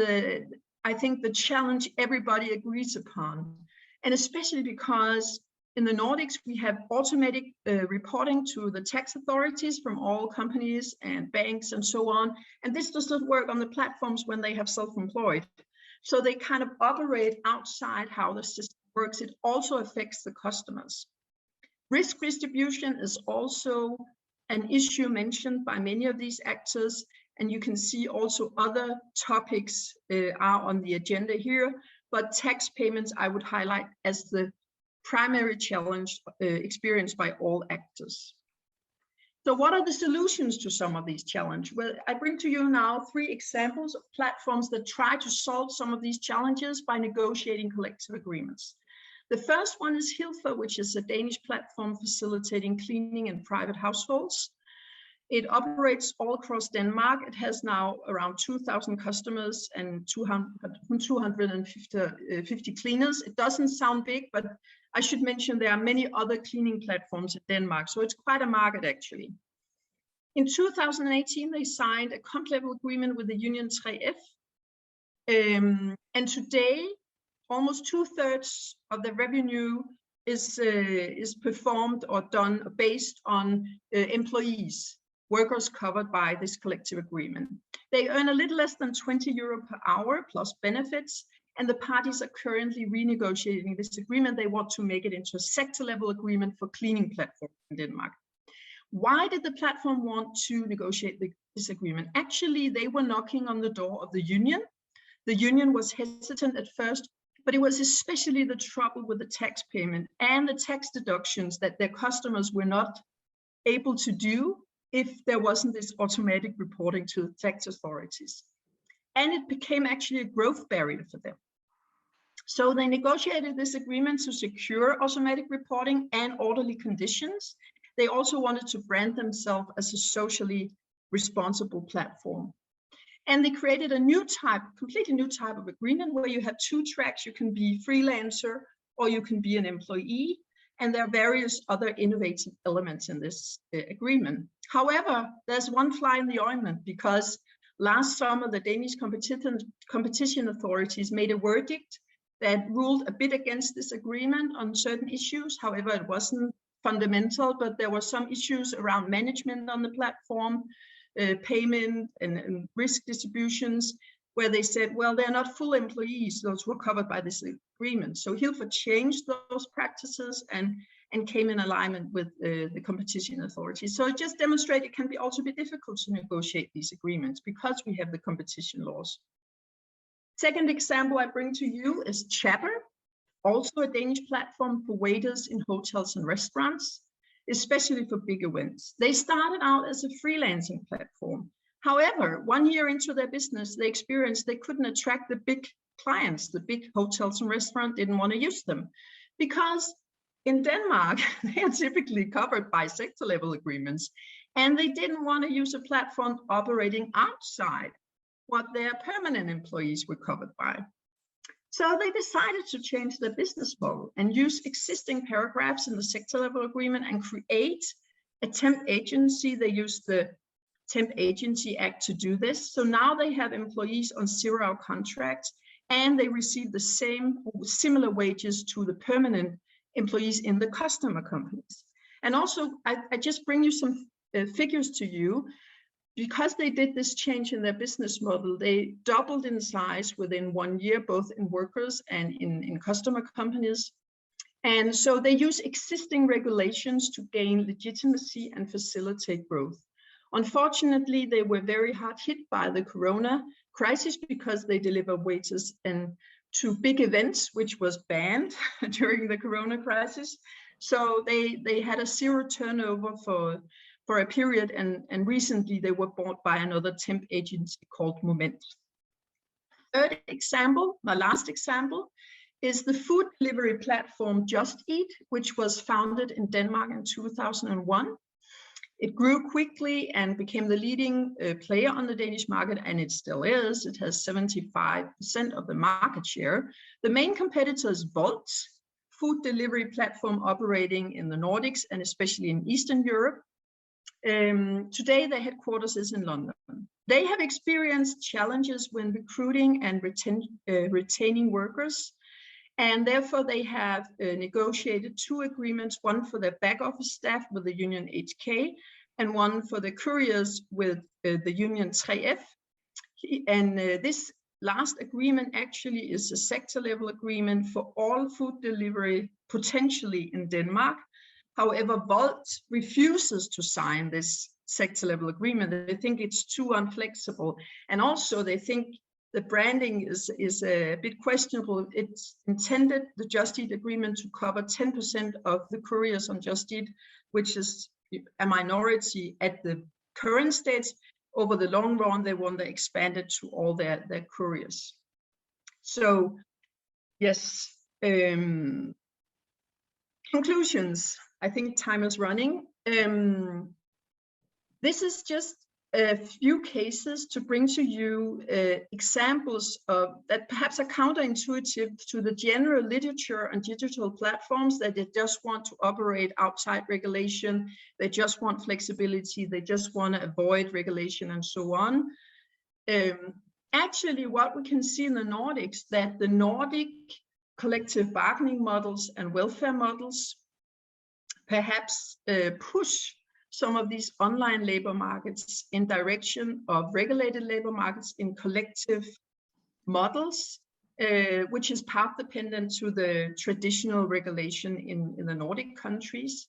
I think the challenge everybody agrees upon. And especially because in the Nordics, we have automatic reporting to the tax authorities from all companies and banks and so on. And this does not work on the platforms when they have self-employed. So they kind of operate outside how the system works. It also affects the customers. Risk distribution is also an issue mentioned by many of these actors. And you can see also other topics are on the agenda here. But tax payments, I would highlight as the primary challenge experienced by all actors. So what are the solutions to some of these challenges? Well, I bring to you now 3 examples of platforms that try to solve some of these challenges by negotiating collective agreements. The first one is Hilfer, which is a Danish platform facilitating cleaning in private households. It operates all across Denmark. It has now around 2,000 customers and 250 cleaners. It doesn't sound big, but I should mention there are many other cleaning platforms in Denmark, so it's quite a market actually. In 2018, they signed a comp-level agreement with the union 3F. And today, almost 2/3 of the revenue is performed or done based on employees, workers covered by this collective agreement. They earn a little less than 20 euro per hour plus benefits, and the parties are currently renegotiating this agreement. They want to make it into a sector-level agreement for cleaning platforms in Denmark. Why did the platform want to negotiate this agreement? Actually, they were knocking on the door of the union. The union was hesitant at first, but it was especially the trouble with the tax payment and the tax deductions that their customers were not able to do if there wasn't this automatic reporting to the tax authorities. And it became actually a growth barrier for them. So they negotiated this agreement to secure automatic reporting and orderly conditions. They also wanted to brand themselves as a socially responsible platform. And they created a new type, completely new type of agreement where you have 2 tracks. You can be freelancer or you can be an employee. And there are various other innovative elements in this agreement. However, there's one fly in the ointment, because last summer, the Danish competition authorities made a verdict that ruled a bit against this agreement on certain issues. However, it wasn't fundamental, but there were some issues around management on the platform, payment and risk distributions, where they said, well, they're not full employees, those who are covered by this agreement. So Hilfer changed those practices and came in alignment with the competition authorities. So it just demonstrated it can be also be difficult to negotiate these agreements because we have the competition laws. Second example I bring to you is Chapper, also a Danish platform for waiters in hotels and restaurants, especially for big events. They started out as a freelancing platform. However, 1 year into their business, they experienced they couldn't attract the big clients. The big hotels and restaurants didn't want to use them because in Denmark, they are typically covered by sector level agreements, and they didn't want to use a platform operating outside what their permanent employees were covered by. So they decided to change their business model and use existing paragraphs in the sector level agreement and create a temp agency. They used the Temp Agency Act to do this. So now they have employees on 0-hour contracts, and they receive the same or similar wages to the permanent employees in the customer companies. And also, I just bring you some figures to you. because they did this change in their business model, they doubled in size within 1 year, both in workers and in customer companies. And so they use existing regulations to gain legitimacy and facilitate growth. Unfortunately, they were very hard hit by the corona crisis because they deliver waiters and to big events, which was banned during the corona crisis. So they had a zero turnover for a period, and recently they were bought by another temp agency called Moment. Third example, my last example, is the food delivery platform Just Eat, which was founded in Denmark in 2001. It grew quickly and became the leading player on the Danish market, and it still is. It has 75% of the market share. The main competitor is Wolt, food delivery platform operating in the Nordics and especially in Eastern Europe. Today, their headquarters is in London. They have experienced challenges when recruiting and retaining workers, and therefore they have negotiated 2 agreements, one for their back office staff with the union HK and one for the couriers with the union 3F. And this last agreement actually is a sector level agreement for all food delivery potentially in Denmark. However, Wolt refuses to sign this sector level agreement. They think it's too unflexible. And also they think the branding is a bit questionable. It's intended, the Just Eat agreement, to cover 10% of the couriers on Just Eat, which is a minority at the current stage. Over the long run, they want to expand it to all their couriers. So, yes, conclusions. I think time is running. This is just a few cases to bring to you examples of that perhaps are counterintuitive to the general literature on digital platforms, that they just want to operate outside regulation, they just want flexibility, they just want to avoid regulation and so on. Actually, what we can see in the Nordics, that the Nordic collective bargaining models and welfare models perhaps push some of these online labor markets in direction of regulated labor markets in collective models, which is path dependent to the traditional regulation in the Nordic countries.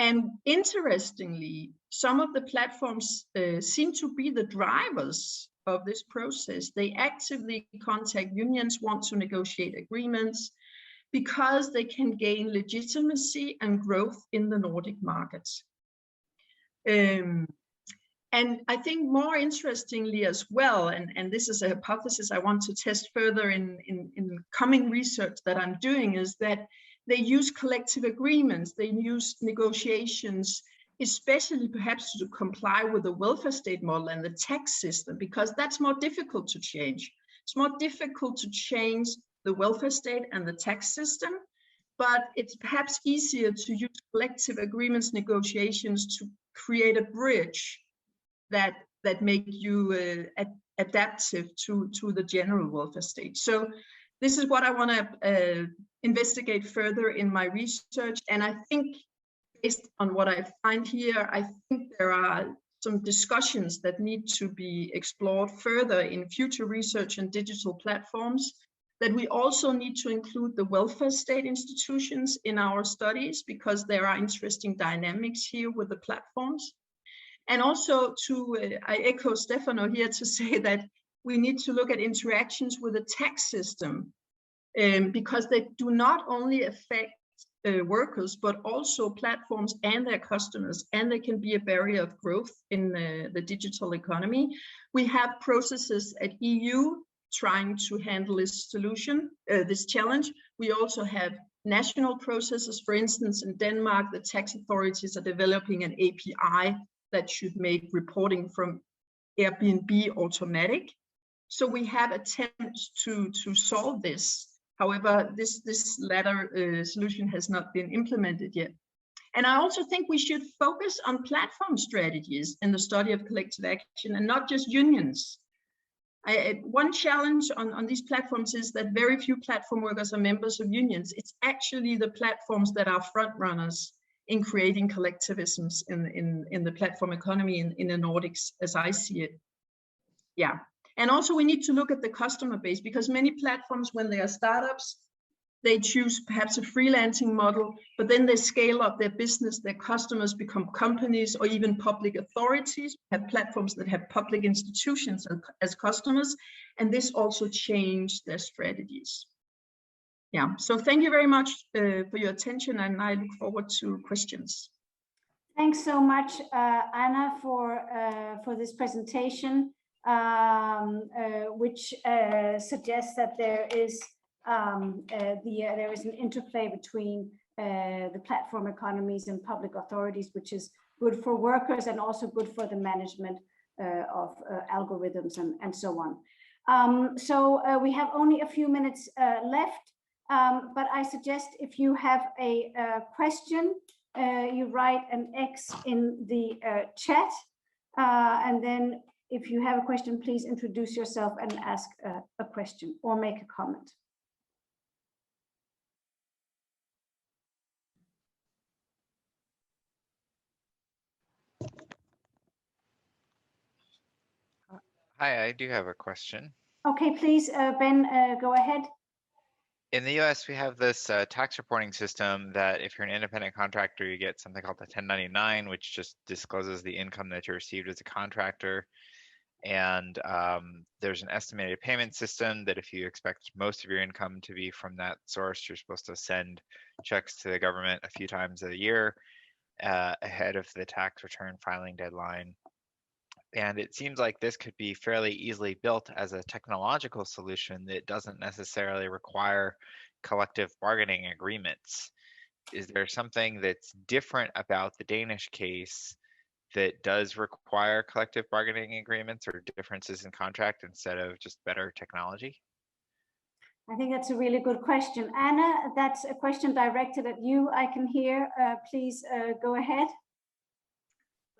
And interestingly, some of the platforms seem to be the drivers of this process. They actively contact unions, want to negotiate agreements, because they can gain legitimacy and growth in the Nordic markets. And I think more interestingly as well, and this is a hypothesis I want to test further in coming research that I'm doing, is that they use collective agreements, they use negotiations, especially perhaps to comply with the welfare state model and the tax system, because that's more difficult to change. It's more difficult to change the welfare state and the tax system, but it's perhaps easier to use collective agreements, negotiations to create a bridge that make you adaptive to the general welfare state. So this is what I want to investigate further in my research. And I think based on what I find here, I think there are some discussions that need to be explored further in future research and digital platforms, that we also need to include the welfare state institutions in our studies, because there are interesting dynamics here with the platforms. And also I echo Stefano here to say that we need to look at interactions with the tax system, because they do not only affect workers, but also platforms and their customers, and they can be a barrier of growth in the digital economy. We have processes at EU trying to handle this solution, this challenge. We also have national processes. For instance, in Denmark, the tax authorities are developing an API that should make reporting from Airbnb automatic. So we have attempts to solve this. However, this latter solution has not been implemented yet. And I also think we should focus on platform strategies in the study of collective action, and not just unions. One challenge on these platforms is that very few platform workers are members of unions. It's actually the platforms that are front runners in creating collectivisms in the platform economy in the Nordics, as I see it. Yeah, and also we need to look at the customer base, because many platforms, when they are startups, they choose perhaps a freelancing model, but then they scale up their business, their customers become companies or even public authorities, have platforms that have public institutions as customers, and this also changed their strategies. Yeah, so thank you very much for your attention, and I look forward to questions. Thanks so much, Anna, for this presentation, which suggests that there is there is an interplay between the platform economies and public authorities, which is good for workers and also good for the management of algorithms and so on. So we have only a few minutes left, but I suggest if you have a question, you write an X in the chat, and then if you have a question, please introduce yourself and ask a question or make a comment. Hi, I do have a question. Okay, please, Ben, go ahead. In the US, we have this tax reporting system that if you're an independent contractor, you get something called the 1099, which just discloses the income that you received as a contractor. And there's an estimated payment system that if you expect most of your income to be from that source, you're supposed to send checks to the government a few times a year ahead of the tax return filing deadline. And it seems like this could be fairly easily built as a technological solution that doesn't necessarily require collective bargaining agreements. Is there something that's different about the Danish case that does require collective bargaining agreements or differences in contract instead of just better technology? I think that's a really good question. Anna, that's a question directed at you. I can hear. Please go ahead.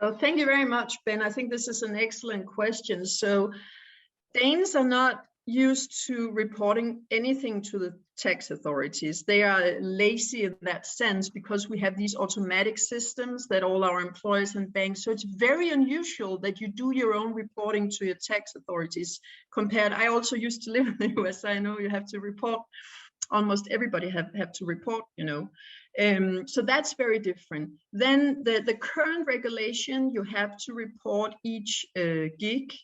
Oh, thank you very much, Ben. I think this is an excellent question. So Danes are not used to reporting anything to the tax authorities. They are lazy in that sense because we have these automatic systems that all our employees and banks. So it's very unusual that you do your own reporting to your tax authorities compared. I also used to live in the US. I know you have to report. Almost everybody have to report, you know. So that's very different. Then the current regulation, you have to report each gig,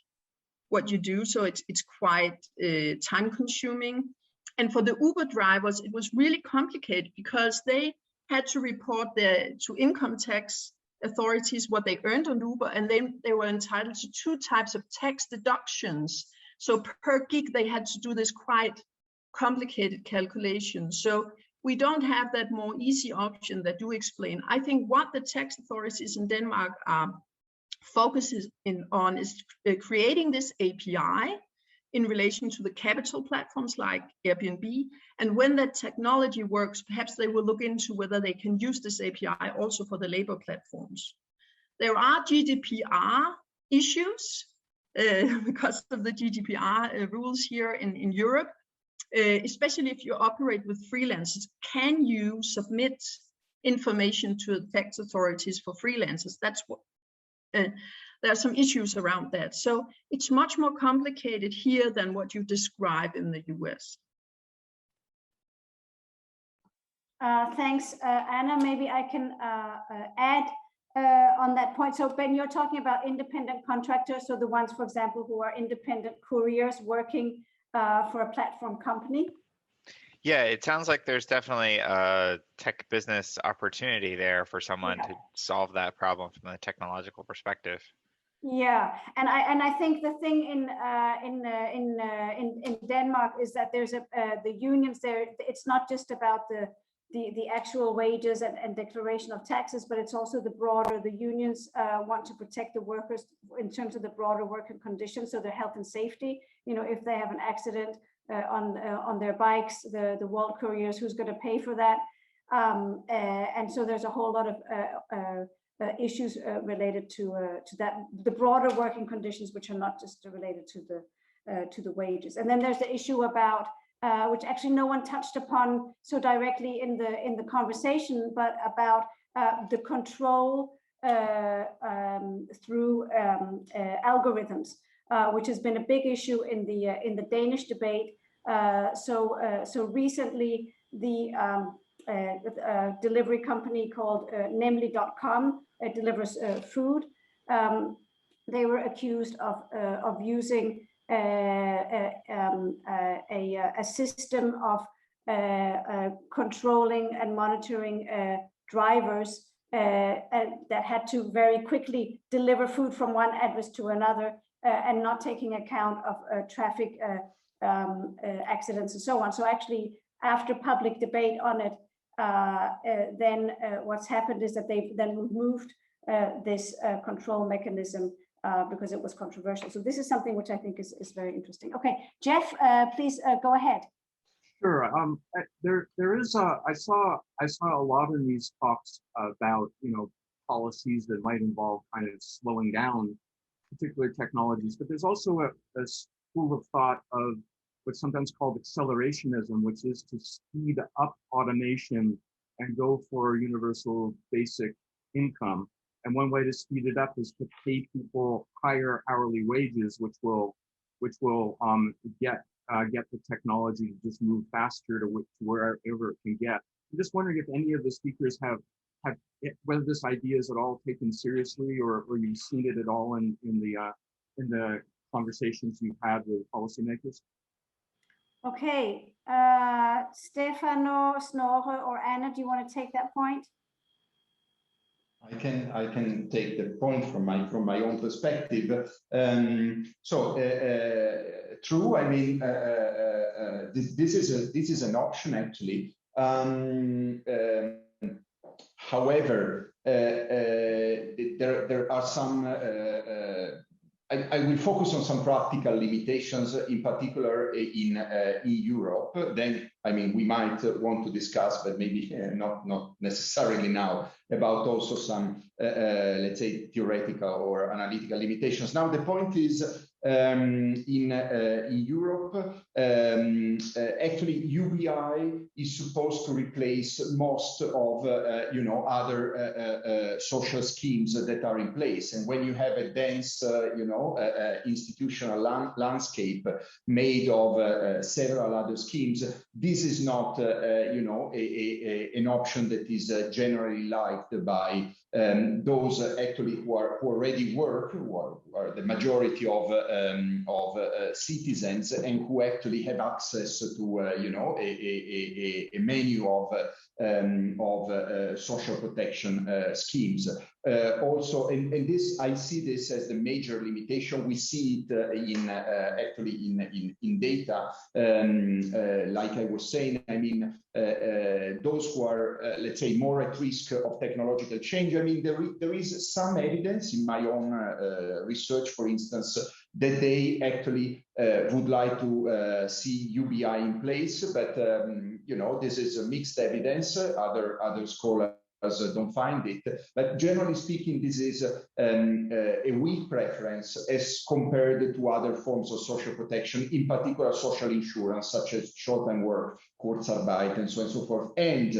what you do. So it's quite time consuming. And for the Uber drivers, it was really complicated because they had to report to income tax authorities what they earned on Uber, and then they were entitled to 2 types of tax deductions. So per gig, they had to do this quite complicated calculation. So we don't have that more easy option that you explain. I think what the tax authorities in Denmark are focusing on is creating this API in relation to the capital platforms like Airbnb. And when that technology works, perhaps they will look into whether they can use this API also for the labor platforms. There are GDPR issues because of the GDPR rules here in Europe. Especially if you operate with freelancers, can you submit information to the tax authorities for freelancers? That's what there are some issues around that. So it's much more complicated here than what you describe in the US. Thanks, Anna. Maybe I can add on that point. So Ben, you're talking about independent contractors, so the ones, for example, who are independent couriers working for a platform company? Yeah, it sounds like there's definitely a tech business opportunity there for someone to solve that problem from a technological perspective. Yeah, and I think the thing in Denmark is that there's the unions there. It's not just about the actual wages and declaration of taxes, but it's also the unions want to protect the workers in terms of the broader working conditions, so their health and safety. You know, if they have an accident on their bikes, the world couriers, who's going to pay for that? And so there's a whole lot of issues related to that, the broader working conditions, which are not just related to the wages. And then there's the issue about which actually no one touched upon so directly in the conversation, but about the control through algorithms, which has been a big issue in the Danish debate. So recently, the delivery company called Nemlig.com delivers food. They were accused of using a system of controlling and monitoring drivers that had to very quickly deliver food from one address to another and not taking account of traffic accidents and so on. So actually, after public debate on it, then what's happened is that they've then removed this control mechanism because it was controversial. So this is something which I think is very interesting. Okay, Jeff, please go ahead. Sure. There is I saw a lot in these talks about, you know, policies that might involve kind of slowing down particular technologies, but there's also a school of thought of what's sometimes called accelerationism, which is to speed up automation and go for universal basic income. And one way to speed it up is to pay people higher hourly wages, which will get the technology to just move faster to wherever it can get. I'm just wondering if any of the speakers have whether this idea is at all taken seriously, or you've seen it at all in the conversations you've had with policymakers. Okay, Stefano, Snorre, or Anna, do you want to take that point? I can take the point from my own perspective. True. I mean, this is an option actually. However, there are some. I will focus on some practical limitations, in particular in Europe. Then, I mean, we might want to discuss, but maybe not necessarily now, about also some, let's say, theoretical or analytical limitations. Now, the point is, in Europe, actually, UBI is supposed to replace most of other social schemes that are in place. And when you have a dense, institutional landscape made of several other schemes, this is not, an option that is generally liked by those actually who already work, who are the majority of citizens, and who actually have access to a menu of social protection schemes. Also, and this, I see this as the major limitation. We see it in data. Like I was saying, I mean, those who are, let's say, more at risk of technological change. I mean, there is some evidence in my own research, for instance, that they actually would like to see UBI in place, but this is a mixed evidence. Other scholars don't find it, but generally speaking, this is a weak preference as compared to other forms of social protection, in particular social insurance, such as short-term work, Kurzarbeit, and so on and so forth, and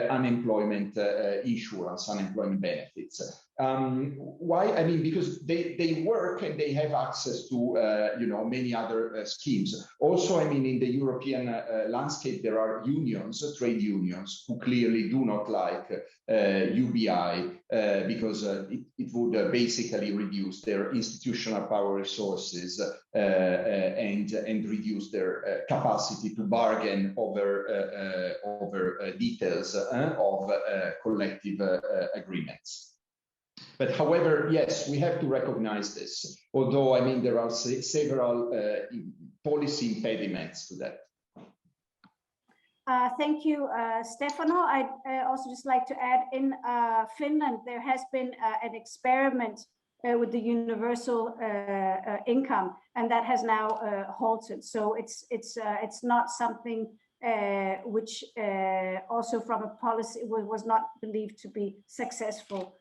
unemployment insurance, unemployment benefits. Why? I mean, because they work and they have access to many other schemes. Also, I mean, in the European landscape, there are unions, trade unions, who clearly do not like UBI because it would basically reduce their institutional power resources and reduce their capacity to bargain over details of collective agreements. But however, yes, we have to recognize this, although, I mean, there are several policy impediments to that. Thank you, Stefano. I'd also just like to add, in Finland, there has been an experiment with the universal income, and that has now halted. So it's not something which also from a policy was not believed to be successful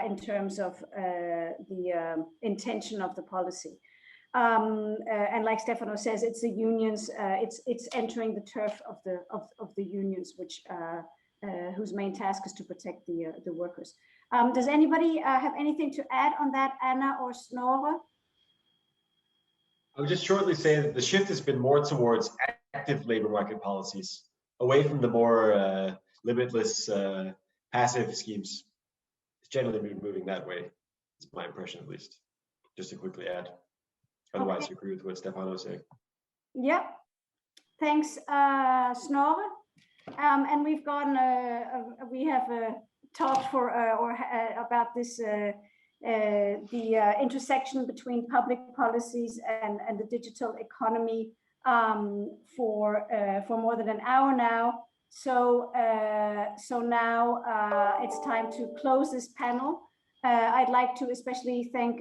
in terms of the intention of the policy. And like Stefano says, it's the unions. It's entering the turf of the unions, which whose main task is to protect the workers. Does anybody have anything to add on that, Anna or Snorre? I would just shortly say that the shift has been more towards active labor market policies, away from the more limitless passive schemes. It's generally been moving that way. It's my impression, at least. Just to quickly add. Otherwise, I agree with what Stefano is saying. Yeah. Thanks, Snorre. And we've gotten we have talked for about this the intersection between public policies and the digital economy for more than an hour now. So now it's time to close this panel. I'd like to especially thank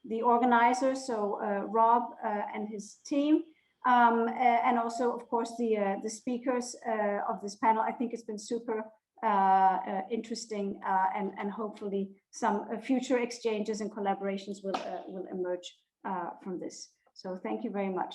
the organizers, so Rob and his team, and also, of course, the speakers of this panel. I think it's been super interesting, and hopefully some future exchanges and collaborations will emerge from this. So thank you very much.